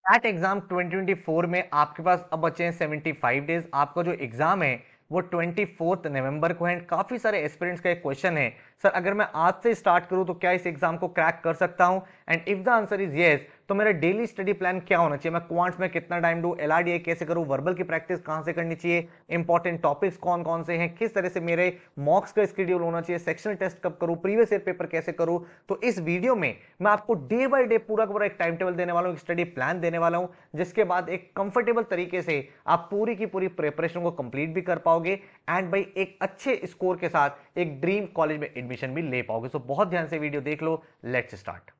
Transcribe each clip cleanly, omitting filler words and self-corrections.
Cat exam 2024 में आपके पास अब बचे हैं 75 डेज। आपका जो एग्जाम है वो 24 नवंबर को है। काफी सारे एस्पिरेंट्स का एक क्वेश्चन है, सर अगर मैं आज से स्टार्ट करूं तो क्या इस एग्जाम को क्रैक कर सकता हूं? And if the answer is yes, तो मेरा डेली स्टडी प्लान क्या होना चाहिए? मैं क्वांट्स में कितना टाइम दूं, एलआरडीए कैसे करूं, वर्बल की प्रैक्टिस कहां से करनी चाहिए, इंपॉर्टेंट टॉपिक्स कौन कौन से हैं, किस तरह से मेरे मॉक्स का स्केड्यूल होना चाहिए, सेक्शनल टेस्ट कब करूं, प्रीवियस ईयर पेपर कैसे करूं। तो इस वीडियो में मैं आपको डे बाय डे पूरा का पूरा एक टाइम टेबल देने वाला हूं, एक स्टडी प्लान देने वाला हूं, जिसके बाद एक कंफर्टेबल तरीके से आप पूरी की पूरी प्रिपरेशन को कंप्लीट भी कर पाओगे एंड भाई एक अच्छे स्कोर के साथ एक ड्रीम कॉलेज में एडमिशन भी ले पाओगे। सो बहुत ध्यान से वीडियो देख लो। Let's start.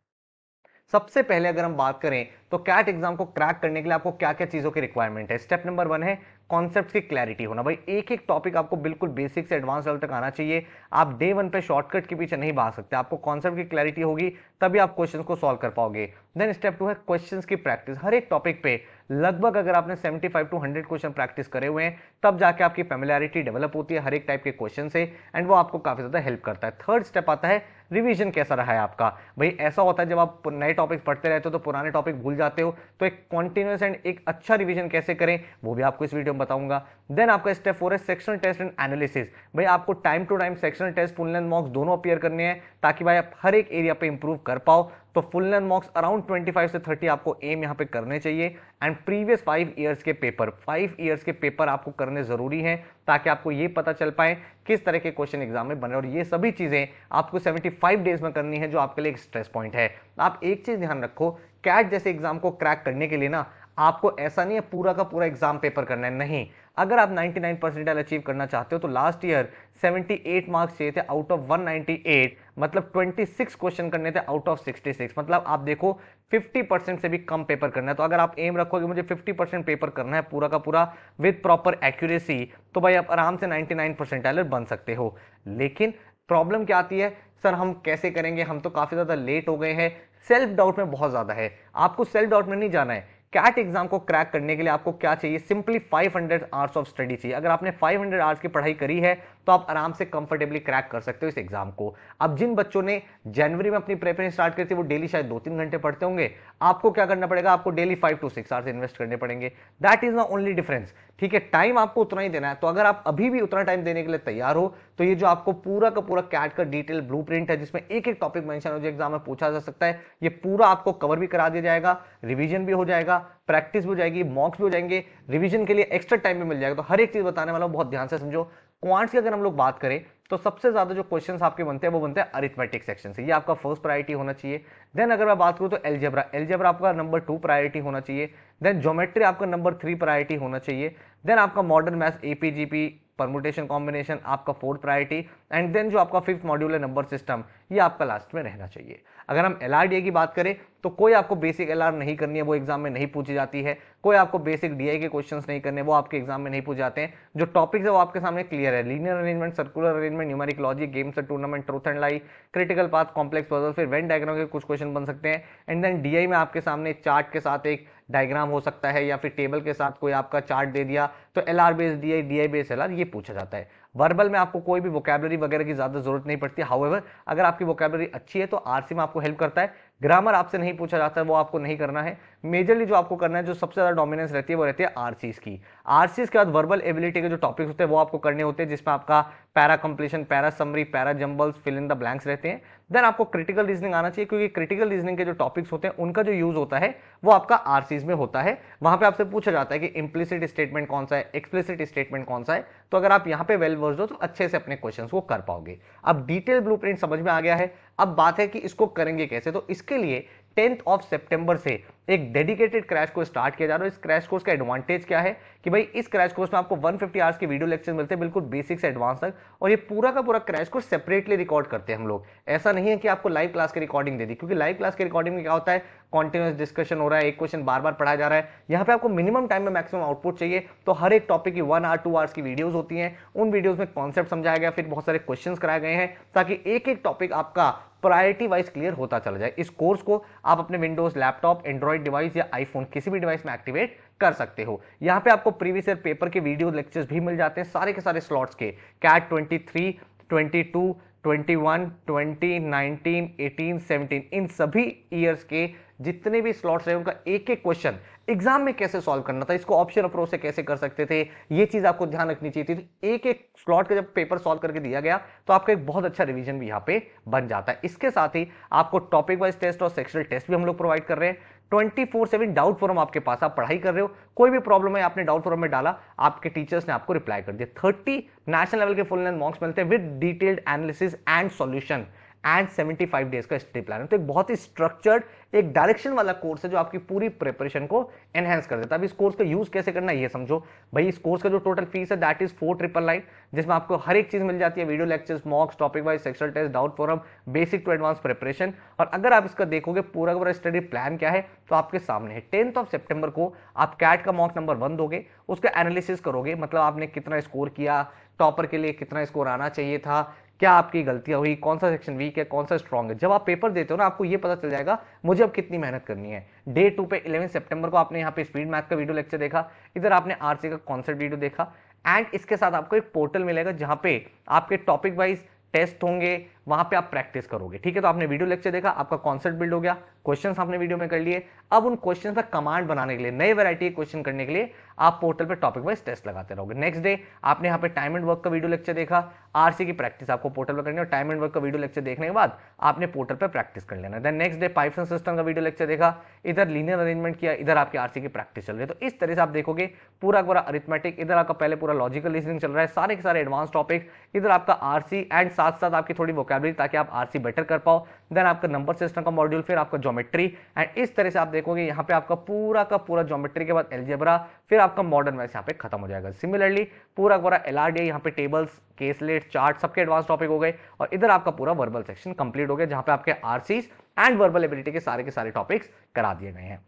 सबसे पहले अगर हम बात करें तो कैट एग्जाम को क्रैक करने के लिए आपको क्या क्या चीजों की रिक्वायरमेंट है। स्टेप नंबर 1 है कॉन्सेप्ट्स की क्लैरिटी होना। भाई एक एक टॉपिक आपको बिल्कुल बेसिक से एडवांस लेवल तक आना चाहिए। आप डे 1 पे शॉर्टकट के पीछे नहीं भाग सकते। आपको कॉन्सेप्ट की क्लैरिटी होगी तभी आप क्वेश्चंस को सॉल्व कर पाओगे। देन स्टेप 2 है क्वेश्चंस की प्रैक्टिस। हर एक टॉपिक पे लगभग अगर आपने 75 टू 100 क्वेश्चन प्रैक्टिस करे हुए हैं तब जाके आपकी फैमिलियरिटी डेवलप होती है हर एक टाइप के क्वेश्चन से, एंड वो आपको काफी ज्यादा हेल्प करता है। थर्ड स्टेप आता है रिवीजन कैसा रहा है आपका। भाई ऐसा होता है जब आप नए टॉपिक पढ़ते रहते हो तो पुराने टॉपिक भूल जाते हो, तो एक कॉन्टिन्यूस एंड एक अच्छा रिवीजन कैसे करें वो भी आपको इस वीडियो में बताऊंगा। देन आपका स्टेप 4 है सेक्शनल टेस्ट एंड एनालिसिस। भाई आपको time to time sectional test, full length mocks दोनों अपीयर करने हैं ताकि भाई आप हर एक एरिया पे इंप्रूव कर पाओ। तो फुल लेंथ मॉक्स अराउंड 25 से 30 आपको एम यहां पे करने चाहिए, एंड प्रीवियस 5 ईयर्स के पेपर, 5 ईयर्स के पेपर आपको करने जरूरी हैं ताकि आपको ये पता चल पाए किस तरह के क्वेश्चन एग्जाम में बने। और ये सभी चीजें आपको 75 डेज में करनी है, जो आपके लिए एक स्ट्रेस पॉइंट है। आप एक चीज ध्यान रखो, कैट जैसे एग्जाम को क्रैक करने के लिए ना आपको ऐसा नहीं है पूरा का पूरा एग्जाम पेपर करना है, नहीं। अगर आप 99 परसेंटाइल अचीव करना चाहते हो तो लास्ट ईयर 78 मार्क्स चाहिए थे आउट ऑफ 198, मतलब 26 क्वेश्चन करने थे आउट ऑफ 66। मतलब आप देखो 50% से भी कम पेपर करना है। तो अगर आप एम रखोगे मुझे 50% पेपर करना है पूरा का पूरा विद प्रॉपर एक्यूरेसी, तो भाई आप आराम से 99 परसेंटाइलर बन सकते हो। लेकिन प्रॉब्लम क्या आती है, सर हम कैसे करेंगे, हम तो काफी ज्यादा लेट हो गए हैं। सेल्फ डाउट में बहुत ज्यादा है। आपको सेल्फ डाउट में नहीं जाना है। कैट एग्जाम को क्रैक करने के लिए आपको क्या चाहिए, सिंपली 500 आवर्स ऑफ स्टडी चाहिए। अगर आपने 500 आवर्स की पढ़ाई करी है तो आप आराम से कंफर्टेबली क्रैक कर सकते हो इस एग्जाम को। अब जिन बच्चों ने जनवरी में अपनी प्रिपरेशन स्टार्ट करी थी वो डेली शायद 2-3 घंटे पढ़ते होंगे, आपको क्या करना पड़ेगा, आपको डेली 5 to 6 आवर्स इन्वेस्ट करने पड़ेंगे। That is the only difference. ठीक है, टाइम आपको उतना ही देना है। तो अगर आप अभी भी उतना टाइम देने के लिए तैयार हो तो ये जो आपको पूरा का पूरा कैट का डिटेल ब्लूप्रिंट है जिसमें एक एक टॉपिक मेंशन हो जो एग्जाम में पूछा जा सकता है, ये पूरा आपको कवर भी करा दिया जाएगा, रिवीजन भी हो जाएगा, प्रैक्टिस भी हो जाएगी, मॉक्स भी हो जाएंगे, रिवीजन के लिए एक्स्ट्रा टाइम भी मिल जाएगा। तो हर एक चीज बताने वाला हूं, बहुत ध्यान से समझो। क्वांट्स की अगर हम लोग बात करें तो सबसे ज्यादा जो क्वेश्चंस आपके बनते हैं वो बनते हैं अरिथमेटिक सेक्शन से, ये आपका फर्स्ट प्रायोरिटी होना चाहिए। देन अगर मैं बात करूं तो एलजेब्रा, एलजेब्रा आपका नंबर 2 प्रायोरिटी होना चाहिए। देन ज्योमेट्री आपका नंबर 3 प्रायोरिटी होना चाहिए। देन आपका modern maths, AP GP, permutation combination आपका 4th प्रायोरिटी, एंड देन जो आपका 5th मॉड्यूल है नंबर सिस्टम, ये आपका लास्ट में रहना चाहिए। अगर हम एलआरडीए की बात करें तो कोई आपको बेसिक एलआर नहीं करनी है, वो एग्जाम में नहीं पूछी जाती है। कोई आपको बेसिक डीआई के क्वेश्चंस नहीं करने, वो आपके एग्जाम में नहीं पूछे जाते हैं। जो टॉपिक्स है वो आपके सामने क्लियर है, linear arrangement, circular arrangement, numeric logic, games tournament, truth and lie, critical path, complex puzzle, फिर वेन डायग्राम के कुछ क्वेश्चन बन सकते हैं। एंड देन डीआई में आपके सामने चार्ट के साथ एक डायग्राम हो सकता है या फिर टेबल के साथ कोई आपका चार्ट दे दिया, तो LR based DI, DI based LR, ये पूछा जाता है। वर्बल में आपको कोई भी वोकैबुलरी वगैरह की ज्यादा जरूरत नहीं पड़ती। हाउएवर अगर आपकी वोकैबुलरी अच्छी है तो आरसी में आपको हेल्प करता है। ग्रामर आपसे नहीं पूछा जाता है, वो आपको नहीं करना है। मेजरली जो आपको करना है, जो सबसे ज्यादा डोमिनेंस रहती है वो रहती है आरसीज की। आरसीज के बाद वर्बल एबिलिटी के जो टॉपिक्स होते हैं वो आपको करने होते हैं, जिसमें आपका para completion, para summary, para jumbles, fill in the blanks रहते हैं। देन आपको क्रिटिकल रीजनिंग आना चाहिए, क्योंकि क्रिटिकल रीजनिंग के जो टॉपिक्स होते हैं उनका जो यूज होता है वो आपका आरसीज में होता है। वहां पे आपसे पूछा जाता है कि इंप्लिसिट स्टेटमेंट कौन सा है, एक्सप्लिसिट स्टेटमेंट कौन सा है। तो अगर आप यहाँ पे वेल वर्स्ड हो तो अच्छे से अपने क्वेश्चंस को कर पाओगे। अब डिटेल ब्लूप्रिंट समझ में आ गया है। अब बात है कि इसको करेंगे कैसे। तो इसके लिए 10th ऑफ सितंबर से एक डेडिकेटेड क्रैश कोर्स स्टार्ट किया जा रहा है। इस क्रैश कोर्स का एडवांटेज क्या है कि भाई इस क्रैश कोर्स में आपको 150 आवर्स के वीडियो लेक्चर मिलते हैं, बिल्कुल बेसिक से एडवांस तक। और ये पूरा का पूरा क्रैश कोर्स सेपरेटली रिकॉर्ड करते हैं हम लोग। ऐसा नहीं है कि आपको लाइव क्लास की रिकॉर्डिंग दे दी, क्योंकि लाइव क्लास की रिकॉर्डिंग में क्या होता है, कॉन्टिन्यूस डिस्कशन हो रहा है, एक क्वेश्चन बार बार पढ़ाया जा रहा है। यहाँ पे आपको मिनिमम टाइम में मैक्सिमम आउटपुट चाहिए, तो हर एक टॉपिक की 1 आवर 2 आवर्स की वीडियोस होती हैं। उन वीडियोस में कॉन्सेप्ट समझाया गया, फिर बहुत सारे क्वेश्चंस कराए गए हैं, ताकि एक एक टॉपिक आपका प्रायोरिटी वाइज क्लियर होता चला जाए। इस कोर्स को आप अपने विंडोज, लैपटॉप, एंड्रॉइड डिवाइस या आईफोन किसी भी डिवाइस में एक्टिवेट कर सकते हो। यहाँ पे आपको प्रीवियस ईयर पेपर के वीडियो लेक्चर्स भी मिल जाते हैं, सारे के सारे स्लॉट्स के, कैट 23, 22, 21, 20, 19, 18, 17 इन सभी ईयर्स के जितने भी स्लॉट्स रहे उनका एक एक क्वेश्चन एग्जाम में कैसे सॉल्व करना था, इसको ऑप्शन अप्रोच से कैसे कर सकते थे, ये चीज आपको ध्यान रखनी चाहिए थी। एक एक स्लॉट का जब पेपर सॉल्व करके दिया गया तो आपका एक बहुत अच्छा रिवीजन भी यहाँ पे बन जाता है। इसके साथ ही आपको टॉपिक वाइज टेस्ट और सेक्शनल टेस्ट भी हम लोग प्रोवाइड कर रहे हैं। 24/7 डाउट फोरम आपके पास, आप पढ़ाई कर रहे हो, कोई भी प्रॉब्लम है आपने डाउट फोरम में डाला, आपके टीचर्स ने आपको रिप्लाई कर दिया। 30 नेशनल लेवल के फुल लेंथ मॉक्स मिलते हैं with detailed analysis and solution and 75 days का स्टडी प्लान है। तो एक बहुत ही स्ट्रक्चर्ड, एक डायरेक्शन वाला कोर्स है जो आपकी पूरी प्रिपरेशन को एनहेंस कर देता है। अब इस कोर्स का यूज कैसे करना है ये समझो भाई। इस कोर्स का जो टोटल फीस है दैट इज 4,999, जिसमें आपको हर एक चीज मिल जाती है, video lectures, mocks, topic wise, sectional test, doubt forum, basic to advance preparation. और अगर आप इसका देखोगे पूरा का पूरा स्टडी प्लान क्या है तो आपके सामने है। 10th सितंबर को आप कैट का मॉक नंबर 1 दोगे, उसका एनालिसिस करोगे, मतलब आपने कितना स्कोर किया, टॉपर के लिए कितना स्कोर आना चाहिए था, क्या आपकी गलतियां हुई, कौन सा सेक्शन वीक है, कौन सा स्ट्रांग है। जब आप पेपर देते हो ना आपको ये पता चल जाएगा मुझे अब कितनी मेहनत करनी है। डे 2 पे 11 सितंबर को आपने यहाँ पे स्पीड मैथ का वीडियो लेक्चर देखा, इधर आपने आरसी का कॉन्सेप्ट वीडियो देखा, एंड इसके साथ आपको एक पोर्टल मिलेगा जहां पे आपके टॉपिक वाइज टेस्ट होंगे, वहां पे आप प्रैक्टिस करोगे। ठीक है, तो आपने वीडियो लेक्चर देखा, आपका कॉन्सेप्ट बिल्ड हो गया, क्वेश्चंस आपने वीडियो में कर लिए। अब उन क्वेश्चंस पर कमांड बनाने के लिए, नए वैरायटी के क्वेश्चन करने के लिए आप पोर्टल पे टॉपिक वाइज टेस्ट लगाते रहोगे। नेक्स्ट डे आपने यहाँ पे टाइम एंड वर्क का वीडियो लेक्चर देखा, आरसी की प्रैक्टिस आपको पोर्टल पर करनी है, और टाइम एंड वर्क का वीडियो लेक्चर देखने के बाद आपने पोर्टल पर प्रैक्टिस कर लेना। Then next day pipes and cistern का वीडियो लेक्चर देखा, इधर लीनियर अरेंजमेंट किया, इधर आपकी आरसी की प्रैक्टिस चल रही है। तो इस तरह से आप देखोगे पूरा पूरा अरिथमेटिक, इधर आपका पहले पूरा लॉजिकल रीजनिंग चल रहा है, सारे के सारे एडवांस टॉपिक, इधर आपका आरसी एंड साथ साथ आपकी थोड़ी वोकैबुलरी ताकि आप आरसी बेटर कर पाओ। देन आपका नंबर सिस्टम का मॉड्यूल, फिर आपका ज्योमेट्री, एंड इस तरह से आप देखोगे यहाँ पे आपका पूरा का पूरा ज्योमेट्री के बाद अलजेब्रा, फिर आपका मॉडर्न मैथ्स यहाँ पे खत्म हो जाएगा। सिमिलरली पूरा पूरा एलआरडी, यहाँ पे टेबल्स, केसलेट, चार्ट सबके एडवांस टॉपिक हो गए, और इधर आपका पूरा वर्बल सेक्शन कंप्लीट हो गया जहां पे आपके आरसीज एंड वर्बल एबिलिटी के सारे टॉपिक्स करा दिए गए हैं।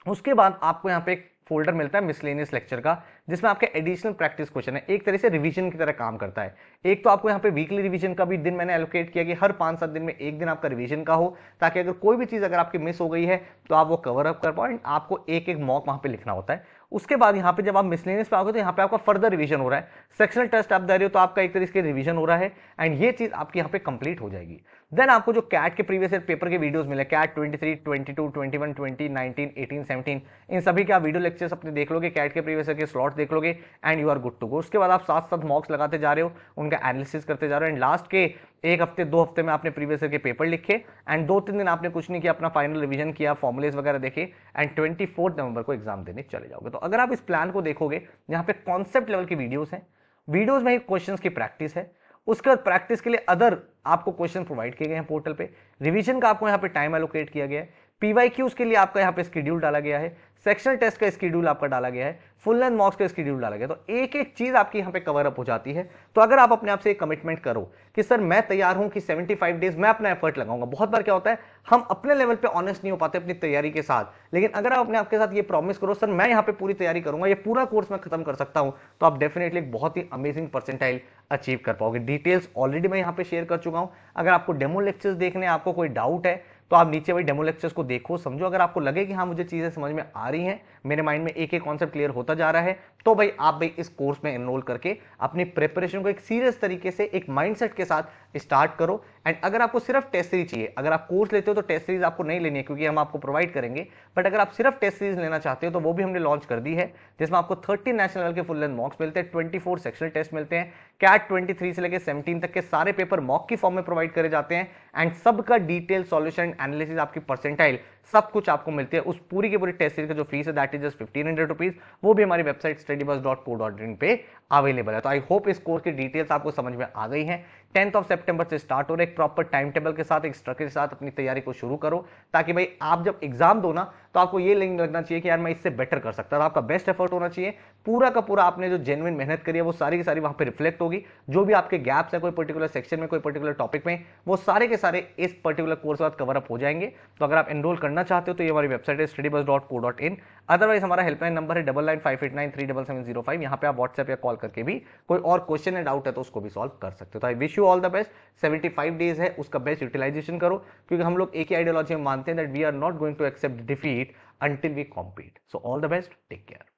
उसके बाद आपको यहाँ पे एक फोल्डर मिलता है मिसलेनियस लेक्चर का, जिसमें आपके एडिशनल प्रैक्टिस क्वेश्चन है, एक तरह से रिवीजन की तरह काम करता है। एक तो आपको यहाँ पे वीकली रिवीजन का भी दिन मैंने एलोकेट किया कि हर 5-7 दिन में एक दिन आपका रिवीजन का हो, ताकि अगर कोई भी चीज अगर आपकी मिस हो गई है तो आप वो कवर अप कर पाओ, एंड आपको एक एक मॉक वहां पे लिखना होता है। उसके बाद यहाँ पे जब आप मिसलेनियस पे आओगे तो यहाँ पे आपका फर्दर रिवीजन हो रहा है, सेक्शनल टेस्ट आप दे रहे हो तो आपका एक तरीके से रिवीजन हो रहा है, एंड ये चीज आपकी यहाँ पे कंप्लीट हो जाएगी। देन आपको जो कैट के प्रीवियस ईयर पेपर के वीडियोस मिले, कैट 23, 22, 21, 20, 19, 18, 17, इन सभी के आप वीडियो लेक्चर्स अपने देख लोगे, कैट के प्रीवियस ईयर के स्लॉट्स देख लोगे, and you are good to go. उसके बाद आप साथ साथ मॉक्स लगाते जा रहे हो, उनका एनालिसिस करते जा रहे हो, एंड लास्ट के 1 हफ्ते 2 हफ्ते में आपने प्रीवियस ईयर के पेपर लिखे, एंड 2-3 दिन आपने कुछ नहीं किया, अपना फाइनल रिवीजन किया, फॉर्मुलेज वगैरह देखे, एंड 24 नवंबर को एग्जाम देने चले जाओगे। तो अगर आप इस प्लान को देखोगे, यहाँ पे कॉन्सेप्ट लेवल की वीडियोस हैं, वीडियोस में ही क्वेश्चंस की प्रैक्टिस है, उसके बाद प्रैक्टिस के लिए अदर आपको क्वेश्चन प्रोवाइड किए गए हैं पोर्टल पे, रिवीजन का आपको यहाँ पे टाइम एलोकेट किया गया है, पीवाईक्यूज के लिए आपका यहाँ पे स्केड्यूल डाला गया है, सेक्शनल टेस्ट का स्केड्यूल आपका डाला गया है, फुल लेंथ मॉक्स का स्केड्यूल डाला गया, तो एक एक चीज आपकी यहाँ पे कवर अप हो जाती है। तो अगर आप अपने आप से एक कमिटमेंट करो कि सर मैं तैयार हूं कि 75 डेज मैं अपना एफर्ट लगाऊंगा। बहुत बार क्या होता है हम अपने लेवल पे ऑनेस्ट नहीं हो पाते अपनी तैयारी के साथ, लेकिन अगर आप अपने आपके साथ ये प्रॉमिस करो सर मैं यहाँ पे पूरी तैयारी करूंगा, ये पूरा कोर्स मैं खत्म कर सकता हूं, तो आप डेफिनेटली एक बहुत ही अमेजिंग परसेंटाइल अचीव कर पाओगे। डिटेल्स ऑलरेडी मैं यहाँ पे शेयर कर चुका हूं। अगर आपको डेमो लेक्चर्स देखने, आपको कोई डाउट है तो आप नीचे वही डेमो लेक्चर्स को देखो, समझो। अगर आपको लगे कि हाँ मुझे चीजें समझ में आ रही हैं, मेरे माइंड में एक एक कॉन्सेप्ट क्लियर होता जा रहा है, तो भाई आप इस कोर्स में एनरोल करके अपनी प्रिपरेशन को एक सीरियस तरीके से एक माइंडसेट के साथ स्टार्ट करो। एंड अगर आपको सिर्फ टेस्ट सीरीज चाहिए, अगर आप कोर्स लेते हो तो टेस्ट सीरीज आपको नहीं लेनी है क्योंकि हम आपको प्रोवाइड करेंगे, बट अगर आप सिर्फ टेस्ट सीरीज लेना चाहते हो तो वो भी हमने लॉन्च कर दी है, जिसमें आपको 30 नेशनल लेवल के फुल लेंथ मॉक्स मिलते हैं, 24 सेक्शनल टेस्ट मिलते हैं, कैट 23 से लेकर 17 तक के सारे पेपर मॉक की फॉर्म में प्रोवाइड करे जाते हैं, एंड सबका डिटेल सॉल्यूशन एनालिसिस, आपकी परसेंटाइल, सब कुछ आपको मिलती है। उस पूरी की पूरी टेस्ट सीरीज का जो फीस है दैट इज जस्ट 1500 रुपीज, वो भी हमारी वेबसाइट studybus.co.in पे अवेलेबल है। तो आई होप इस कोर्स की डिटेल्स आपको समझ में आ गई हैं। 10th सितंबर से स्टार्ट हो रहे, एक प्रॉपर टाइम टेबल के साथ, एक स्ट्रक्चर के साथ अपनी तैयारी को शुरू करो, ताकि भाई आप जब एग्जाम दो ना तो आपको ये लगना चाहिए कि यार मैं इससे बेटर कर सकता हूं। आपका बेस्ट एफर्ट होना चाहिए, पूरा का पूरा आपने जो जेन्युइन मेहनत करी है वो सारी की सारी वहां पे रिफ्लेक्ट होगी। जो भी आपके गैप्स है कोई पर्टिकुलर सेक्शन में, कोई पर्टिकुलर टॉपिक में, वो सारे के सारे इस पर्टिकुलर कोर्स के बाद कवर अप हो जाएंगे। तो अगर आप एनरोल करना चाहते हो तो ये हमारी वेबसाइट है studybus.co.in। अदरवाइज हमारा हेल्पलाइन नंबर है 9958937705। यहाँ पे आप व्हाट्सएप या कॉल करके भी कोई और क्वेश्चन या डाउट है तो उसको भी सॉल्व कर सकते हो। तो I wish you all the best. 75 days है, उसका बेस्ट यूटिलाइजेशन करो, क्योंकि हम लोग एक ही आइडियोलॉजी में मानते हैं that we are not going to accept defeat until we compete. So all the best, take care.